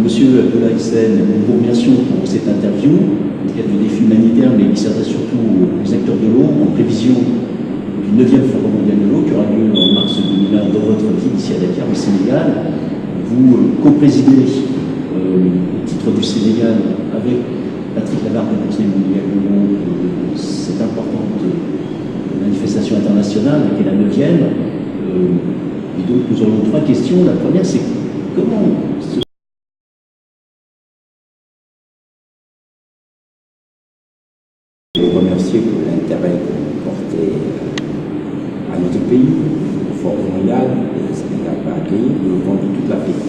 Monsieur Abdoulaye Sen, nous vous remercions pour cette interview. Dans le cadre du défi humanitaire, mais il s'adresse surtout aux acteurs de l'eau en prévision du 9e Forum mondial de l'eau qui aura lieu en mars 2001 dans votre ville, ici à Dakar, au Sénégal. Vous co-présidez au titre du Sénégal avec Patrick Labarthe, le conseiller mondial de l'eau, cette importante manifestation internationale qui est la 9e. Et donc nous aurions 3 questions. La première, c'est comment Je vous remercie pour l'intérêt que vous portez à notre pays, au Forum mondial, et le Sénégal va accueillir le compte de toute l'Afrique.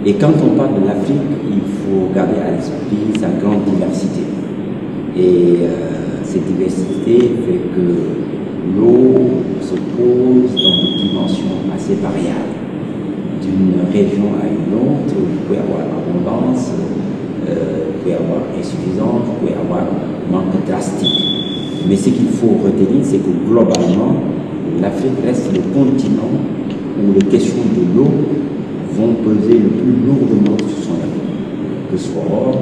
Et quand on parle de l'Afrique, il faut garder à l'esprit sa grande diversité. Et cette diversité fait que l'eau se pose dans des dimensions assez variables. D'une région à une autre, il peut y avoir abondance, il peut y avoir insuffisance, il peut y avoir manque drastique. Mais ce qu'il faut retenir, c'est que globalement, l'Afrique reste le continent où les questions de l'eau vont peser le plus lourdement sur son avenir. Que ce soit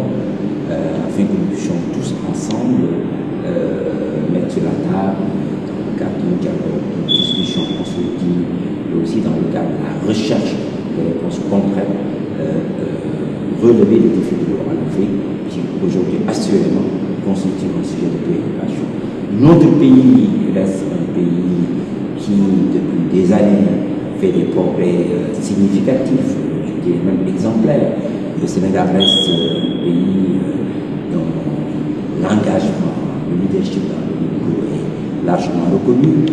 afin que nous puissions tous ensemble mettre sur la table, dans le cadre d'un dialogue, d'une discussion constructive, mais aussi dans le cadre de la recherche de réponses concrètes, relever les défis de l'eau en Afrique, qui aujourd'hui, assurément, constitue un sujet de préoccupation. Notre pays reste un pays qui, depuis des années, fait des progrès significatifs, je dirais même exemplaires. Le Sénégal reste un pays dont l'engagement, le leadership dans le niveau est largement reconnu,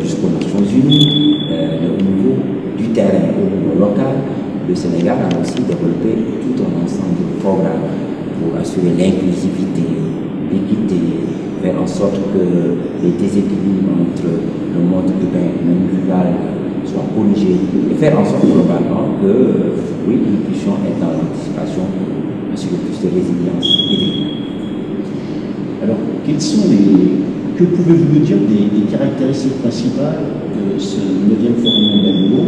jusqu'aux Nations Unies, au niveau du terrain, au niveau local. Le Sénégal a aussi développé tout un ensemble de programmes pour assurer l'inclusivité, l'équité, faire en sorte que les déséquilibres entre le monde urbain et le monde rural soient corrigés et faire en sorte globalement que, oui, nous puissions être dans l'anticipation, assurer plus de résilience hydrique. Alors, que pouvez-vous nous dire des caractéristiques principales de ce 9e Forum mondial de l'eau?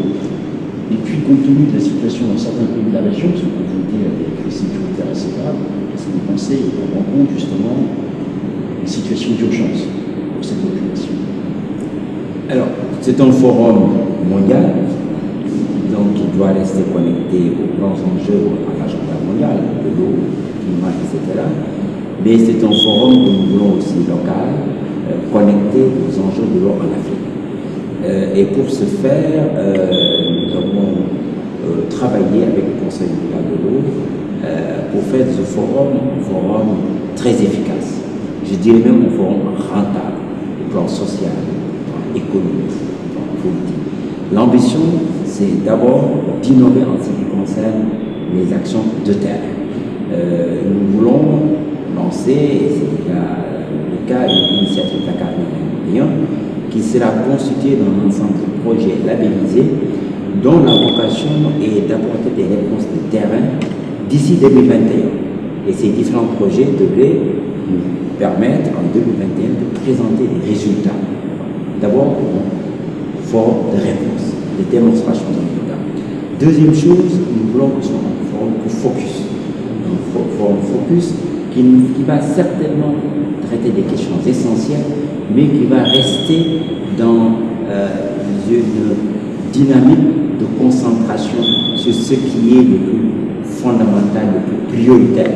Et puis, compte tenu de la situation dans certains pays de la région, qui sont confrontés à des crises sécuritaires assez graves, est-ce que vous pensez prendre en compte justement les situations d'urgence pour cette population? Alors, c'est un forum mondial, donc il doit rester connecté aux grands enjeux à l'agenda mondial, de l'eau, du climat, etc. Mais c'est un forum que nous voulons aussi local, connecté aux enjeux de l'eau en Afrique. Et pour ce faire, nous avons travaillé avec le Conseil mondial de l'eau pour faire de ce forum un forum très efficace. Je dirais même un forum rentable, au plan social, au plan économique, au plan politique. L'ambition, c'est d'abord d'innover en ce qui concerne les actions de terrain. Nous voulons lancer, et c'est déjà le cas, une initiative Dakar 2021, qui sera constitué d'un ensemble de projets labellisés dont la vocation est d'apporter des réponses de terrain d'ici 2021. Et ces différents projets devraient nous permettre en 2021 de présenter des résultats. D'abord, forme de réponse, de démonstration de résultats. Deuxième chose, nous voulons que ce soit un forum de focus. Un forum focus qui va certainement traiter des questions essentielles, mais qui va rester dans une dynamique de concentration sur ce qui est le plus fondamental, le plus prioritaire.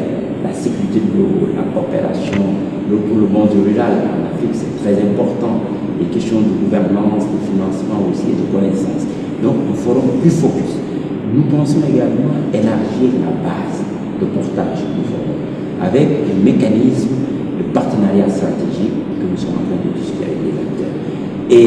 La sécurité de l'eau, la coopération, pour le monde rural en Afrique, c'est très important. Les questions de gouvernance, de financement aussi et de connaissance. Donc, nous ferons plus focus. Nous pensons également élargir la base de portage du forum avec un mécanisme de partenariat stratégique que nous sommes en train de discuter avec les acteurs. Et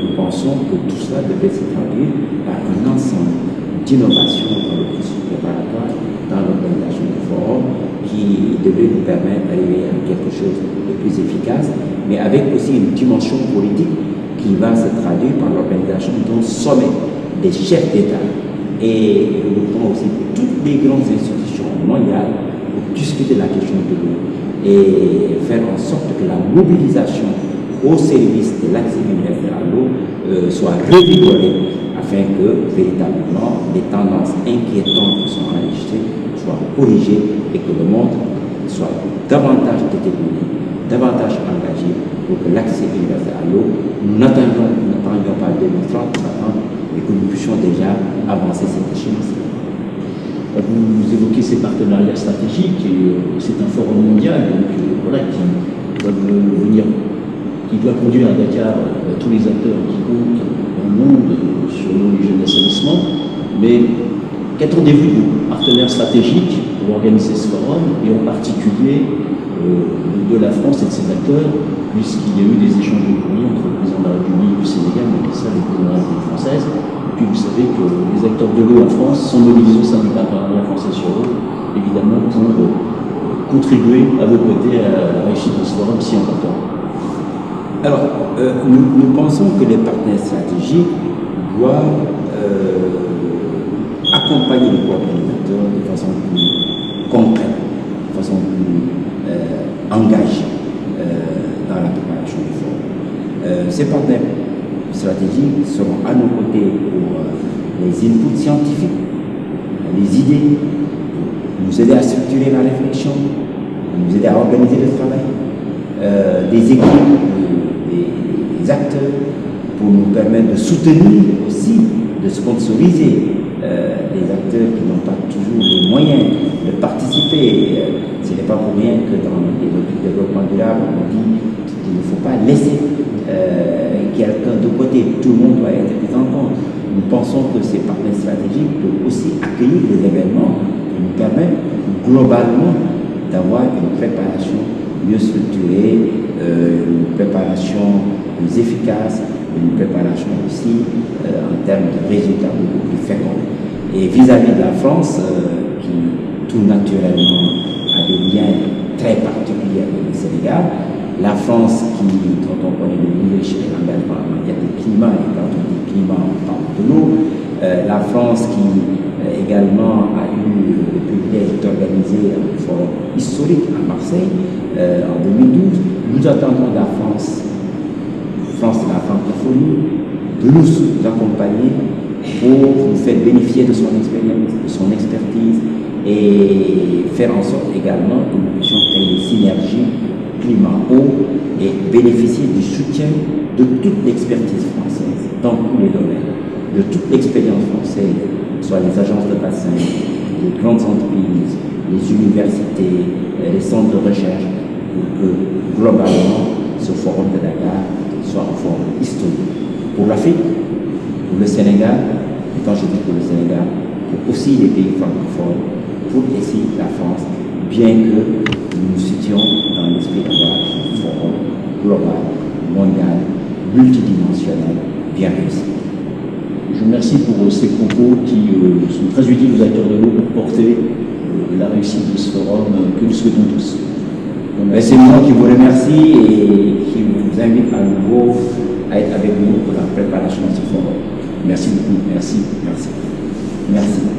nous pensons que tout cela devrait se traduire par un ensemble d'innovations dans le processus préparatoire, dans l'organisation du forum, qui devrait nous permettre d'arriver à quelque chose de plus efficace, mais avec aussi une dimension politique qui va se traduire par l'organisation d'un sommet des chefs d'État et regroupant aussi toutes les grandes institutions mondiales pour discuter de la question de l'eau et faire en sorte que la mobilisation au service de l'accès universel à l'eau soit revigorée afin que véritablement les tendances inquiétantes qui sont en corriger et que le monde soit davantage déterminé, davantage engagé pour que l'accès universel à l'eau, nous n'attendions pas 2030, mais que nous puissions déjà avancer cette échéance. Vous évoquez ces partenariats stratégiques et c'est un forum mondial donc, voilà, qui doit conduire à Dakar tous les acteurs qui comptent dans le monde sur l'eau et l'hygiène d'assainissement. Mais qu'attendez-vous de vos partenaires stratégiques pour organiser ce forum et en particulier de la France et de ses acteurs, puisqu'il y a eu des échanges de courriers entre le président de la République du Sénégal, mais ça, le président de la République française. Et puis vous savez que les acteurs de l'eau en France sont mobilisés au sein du partenariat français sur l'eau, évidemment pour contribuer à vos côtés à la réussite de ce forum si important. Alors, nous pensons que les partenaires stratégiques doivent accompagner les coordinateurs de façon plus concrète, de façon plus engagée dans la préparation du forum. Ces partenaires stratégiques seront à nos côtés pour les inputs scientifiques, les idées, nous aider à structurer la réflexion, nous aider à organiser le travail, des équipes, des acteurs, pour nous permettre de soutenir aussi, de sponsoriser des acteurs qui n'ont pas toujours les moyens de participer. Ce n'est pas pour rien que dans les logiques de développement durable, on dit qu'il ne faut pas laisser quelqu'un de côté. Tout le monde doit être pris en compte. Nous pensons que ces partenaires stratégiques peuvent aussi accueillir des événements qui nous permettent globalement d'avoir une préparation mieux structurée, une préparation plus efficace, une préparation aussi en termes de résultats beaucoup plus féconds. Et vis-à-vis de la France, qui tout naturellement a des liens très particuliers avec le Sénégal, la France dont on connaît le leadership et l'engagement en matière de climat, et quand on dit climat, on parle de l'eau, la France qui également a eu le privilège d'organiser un forum historique à Marseille en 2012, nous attendons de la France de la francophonie, de nous accompagner pour nous faire bénéficier de son expérience, de son expertise et faire en sorte également que nous puissions créer des synergies climat-eau et bénéficier du soutien de toute l'expertise française dans tous les domaines, de toute l'expérience française, soit les agences de bassin, les grandes entreprises, les universités, les centres de recherche, pour que globalement ce forum de Dakar soit un forum historique pour l'Afrique, pour le Sénégal, et quand je dis pour le Sénégal, pour aussi les pays francophones, pour ici la France, bien que nous nous situions dans l'esprit d'avoir un forum global, mondial, multidimensionnel, bien réussi. Je vous remercie pour ces propos qui sont très utiles aux acteurs de l'eau pour porter la réussite de ce forum que nous souhaitons tous. C'est moi qui vous remercie et qui vous invite à nouveau à être avec nous pour la préparation de ce forum. Merci beaucoup. Merci. Merci. Merci.